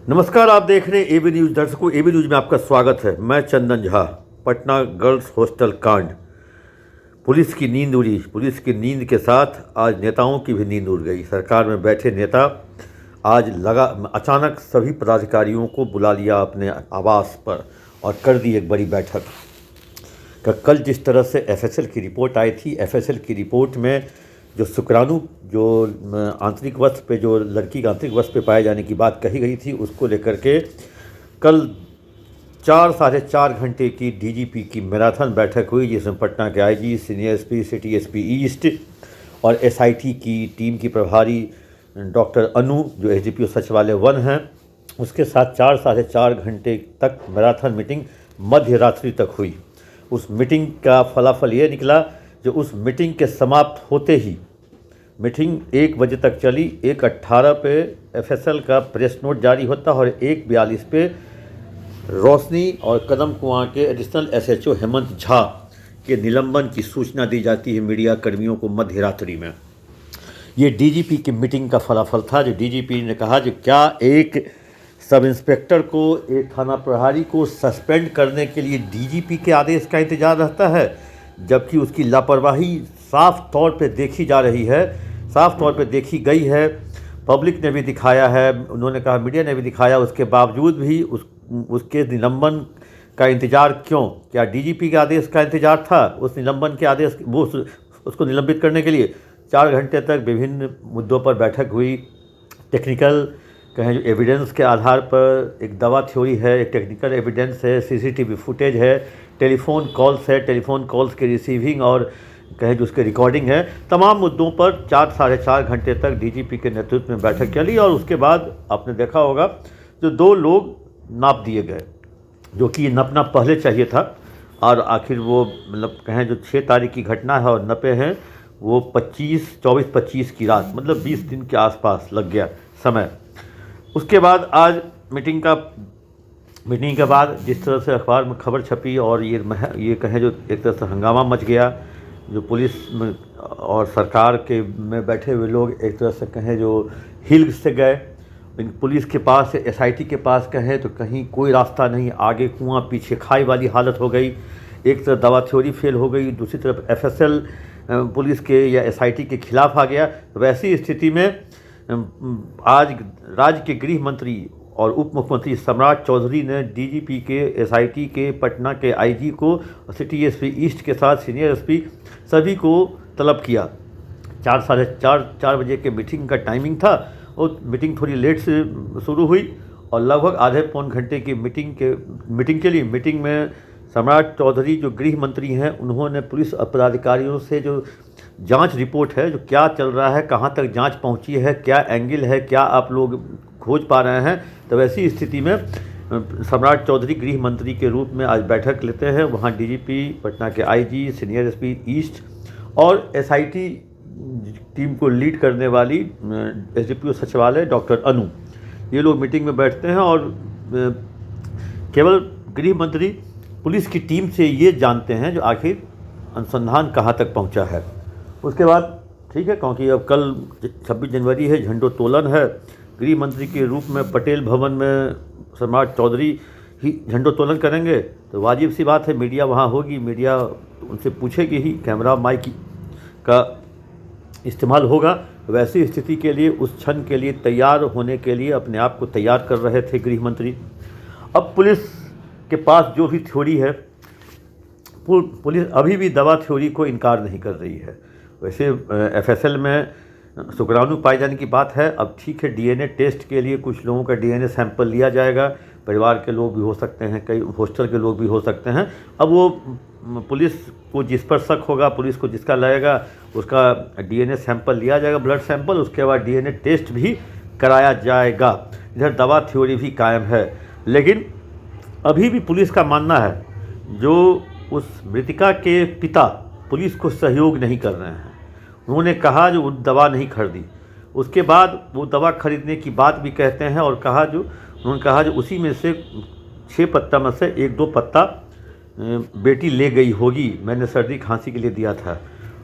नमस्कार, आप देख रहे हैं एबी न्यूज़। दर्शकों, एबी न्यूज़ में आपका स्वागत है। मैं चंदन झा। पटना गर्ल्स हॉस्टल कांड, पुलिस की नींद उड़ी। पुलिस की नींद के साथ आज नेताओं की भी नींद उड़ गई। सरकार में बैठे नेता आज अचानक सभी पदाधिकारियों को बुला लिया अपने आवास पर और कर दी एक बड़ी बैठक। कल जिस तरह से एफएसएल की रिपोर्ट आई थी, एफएसएल की रिपोर्ट में जो शुक्राणु जो आंतरिक वस्त्र पे, जो लड़की के आंतरिक वस्त्र पे पाए जाने की बात कही गई थी, उसको लेकर के कल 4 साढ़े 4 घंटे की डीजीपी की मैराथन बैठक हुई, जिसमें पटना के IG, senior SP, city SP east और एसआईटी की टीम की प्रभारी डॉक्टर अनु, जो एसडीपीओ सचिवालय 1 हैं, उसके साथ 4 साढ़े 4 घंटे तक मैराथन मीटिंग मध्य रात्रि तक हुई। उस मीटिंग का फलाफल ये निकला, जो उस मीटिंग के समाप्त होते ही मीटिंग 1 बजे तक चली। 1:18 पे एफएसएल का प्रेस नोट जारी होता है और 1:42 पे रोशनी और कदम कुआं के एडिशनल एसएचओ हेमंत झा के निलंबन की सूचना दी जाती है मीडिया कर्मियों को मध्य रात्रि में। ये डीजीपी की मीटिंग का फलाफल था, जो डीजीपी ने कहा जो क्या एक सब इंस्पेक्टर को, एक थाना प्रभारी को सस्पेंड करने के लिए डीजीपी के आदेश का इंतजार रहता है, जबकि उसकी लापरवाही साफ तौर पे देखी जा रही है, साफ तौर पे देखी गई है। पब्लिक ने भी दिखाया है, उन्होंने कहा मीडिया ने भी दिखाया, उसके बावजूद भी उसके निलंबन का इंतजार क्यों? क्या डीजीपी के आदेश का इंतजार था उस निलंबन के आदेश, वो उसको निलंबित करने के लिए? 4 घंटे तक विभिन्न मुद्दों पर बैठक हुई। टेक्निकल कहें जो एविडेंस के आधार पर एक दवा थ्योरी है, एक टेक्निकल एविडेंस है, सीसीटीवी फुटेज है, टेलीफोन कॉल्स है, टेलीफोन कॉल्स की रिसीविंग और कहें जो उसके रिकॉर्डिंग है। तमाम मुद्दों पर 4 साढ़े 4 घंटे तक डीजीपी के नेतृत्व में बैठक चली और उसके बाद आपने देखा होगा जो 2 लोग नाप दिए गए, जो कि नपना पहले चाहिए था, और आखिर वो मतलब कहें जो 6 तारीख की घटना है और नपे हैं वो 24-25 की रात, मतलब 20 दिन के आसपास लग गया समय। उसके बाद आज मीटिंग के बाद जिस तरह से अखबार में खबर छपी और ये कहें जो एक तरह से हंगामा मच गया, जो पुलिस और सरकार के में बैठे हुए लोग एक तरह से कहें जो हिल से गए। पुलिस के पास, एसआईटी के पास कहें तो कहीं कोई रास्ता नहीं, आगे कुआं पीछे खाई वाली हालत हो गई। एक तरफ दवा थ्योरी फेल हो गई, दूसरी तरफ एफएसएल पुलिस के या एसआईटी के खिलाफ आ गया। तो वैसी स्थिति में आज राज्य के गृह मंत्री और उप मुख्यमंत्री सम्राट चौधरी ने डीजीपी के, एसआईटी के, पटना के आईजी को, सिटी एसपी ईस्ट के साथ सीनियर एसपी सभी को तलब किया। 4 साढ़े 4 बजे के मीटिंग का टाइमिंग था और मीटिंग थोड़ी लेट से शुरू हुई और लगभग आधे पौन घंटे की मीटिंग चली। मीटिंग में सम्राट चौधरी जो गृह मंत्री हैं, उन्होंने पुलिस पदाधिकारियों से जो जांच रिपोर्ट है, जो क्या चल रहा है, कहाँ तक जांच पहुँची है, क्या एंगल है, क्या आप लोग खोज पा रहे हैं, तो वैसी स्थिति में सम्राट चौधरी गृह मंत्री के रूप में आज बैठक लेते हैं। वहाँ डीजीपी, पटना के आईजी, सीनियर एसपी ईस्ट और एसआईटी टीम को लीड करने वाली एसडीपीओ सचिवालय डॉक्टर अनु, ये लोग मीटिंग में बैठते हैं और केवल गृह मंत्री पुलिस की टीम से ये जानते हैं जो आखिर अनुसंधान कहाँ तक पहुँचा है। उसके बाद ठीक है, क्योंकि अब कल 26 जनवरी है, झंडोत्तोलन है, गृह मंत्री के रूप में पटेल भवन में सम्राट चौधरी ही झंडोत्तोलन करेंगे, तो वाजिब सी बात है मीडिया वहाँ होगी, मीडिया उनसे पूछेगी ही, कैमरा माइक का इस्तेमाल होगा। वैसी स्थिति के लिए, उस क्षण के लिए तैयार होने के लिए अपने आप को तैयार कर रहे थे गृह मंत्री। अब पुलिस के पास जो भी थ्योरी है, पुलिस अभी भी दवा थ्योरी को इनकार नहीं कर रही है। वैसे एफएसएल में शुक्राणु पाए जाने की बात है। अब ठीक है, डीएनए टेस्ट के लिए कुछ लोगों का डीएनए सैंपल लिया जाएगा, परिवार के लोग भी हो सकते हैं, कई हॉस्टल के लोग भी हो सकते हैं। अब वो पुलिस को जिस पर शक होगा, पुलिस को जिसका लगेगा, उसका डीएनए सैंपल लिया जाएगा, ब्लड सैंपल, उसके बाद डीएनए टेस्ट भी कराया जाएगा। इधर दवा थ्योरी भी कायम है, लेकिन अभी भी पुलिस का मानना है जो उस मृतिका के पिता पुलिस को सहयोग नहीं कर रहे हैं। उन्होंने कहा जो दवा नहीं खरीदी, उसके बाद वो दवा खरीदने की बात भी कहते हैं और उन्होंने कहा जो उसी में से 6 पत्ता में से 1-2 पत्ता बेटी ले गई होगी, मैंने सर्दी खांसी के लिए दिया था।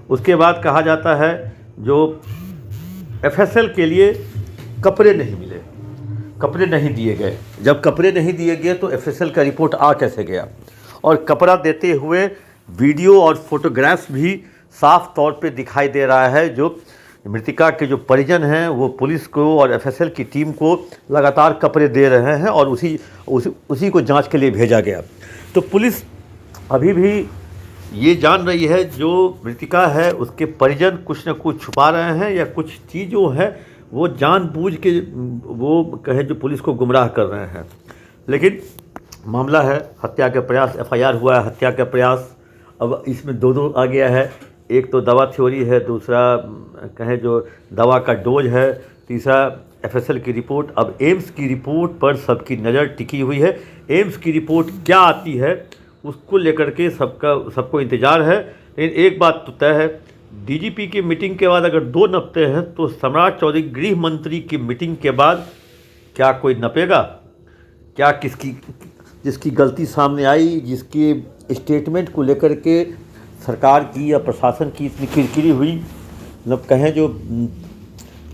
उसके बाद कहा जाता है जो एफएसएल के लिए कपड़े नहीं मिले, कपड़े नहीं दिए गए। जब कपड़े नहीं दिए गए तो एफएसएल का रिपोर्ट आ कैसे गया? और कपड़ा देते हुए वीडियो और फोटोग्राफ्स भी साफ तौर पे दिखाई दे रहा है। जो मृतिका के जो परिजन हैं वो पुलिस को और एफएसएल की टीम को लगातार कपड़े दे रहे हैं और उसी को जांच के लिए भेजा गया। तो पुलिस अभी भी ये जान रही है जो मृतिका है उसके परिजन कुछ न कुछ छुपा रहे हैं या कुछ चीज़ जो है वो जानबूझ के वो कहें जो पुलिस को गुमराह कर रहे हैं। लेकिन मामला है हत्या का प्रयास, एफआईआर हुआ है हत्या का प्रयास। अब इसमें दो आ गया है, एक तो दवा थ्योरी है, दूसरा कहें जो दवा का डोज है, तीसरा एफएसएल की रिपोर्ट। अब एम्स की रिपोर्ट पर सबकी नज़र टिकी हुई है। एम्स की रिपोर्ट क्या आती है उसको लेकर के सबको इंतज़ार है। लेकिन एक बात तो तय है, डीजीपी की मीटिंग के बाद अगर 2 नपते हैं तो सम्राट चौधरी गृह मंत्री की मीटिंग के बाद क्या कोई नपेगा? क्या जिसकी गलती सामने आई, जिसकी स्टेटमेंट को लेकर के सरकार की या प्रशासन की इतनी किरकिरी हुई, मतलब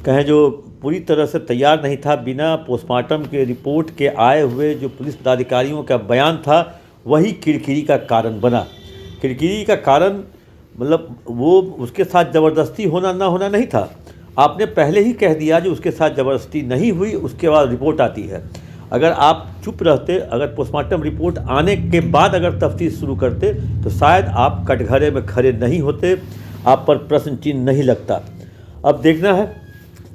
कहें जो पूरी तरह से तैयार नहीं था, बिना पोस्टमार्टम के रिपोर्ट के आए हुए जो पुलिस पदाधिकारियों का बयान था वही किरकिरी का कारण बना। किरकिरी का कारण मतलब वो उसके साथ ज़बरदस्ती होना ना होना नहीं था। आपने पहले ही कह दिया जो उसके साथ ज़बरदस्ती नहीं हुई, उसके बाद रिपोर्ट आती है। अगर आप चुप रहते, अगर पोस्टमार्टम रिपोर्ट आने के बाद अगर तफ्तीश शुरू करते तो शायद आप कटघरे में खड़े नहीं होते, आप पर प्रश्न चिन्ह नहीं लगता। अब देखना है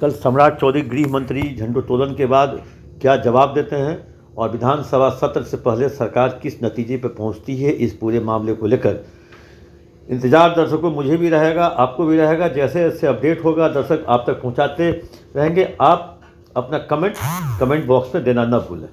कल सम्राट चौधरी गृह मंत्री झंडोत्तोलन के बाद क्या जवाब देते हैं और विधानसभा सत्र से पहले सरकार किस नतीजे पर पहुंचती है इस पूरे मामले को लेकर। इंतज़ार दर्शकों मुझे भी रहेगा, आपको भी रहेगा। जैसे जैसे अपडेट होगा दर्शक आप तक पहुंचाते रहेंगे। आप अपना कमेंट बॉक्स में देना ना भूलें।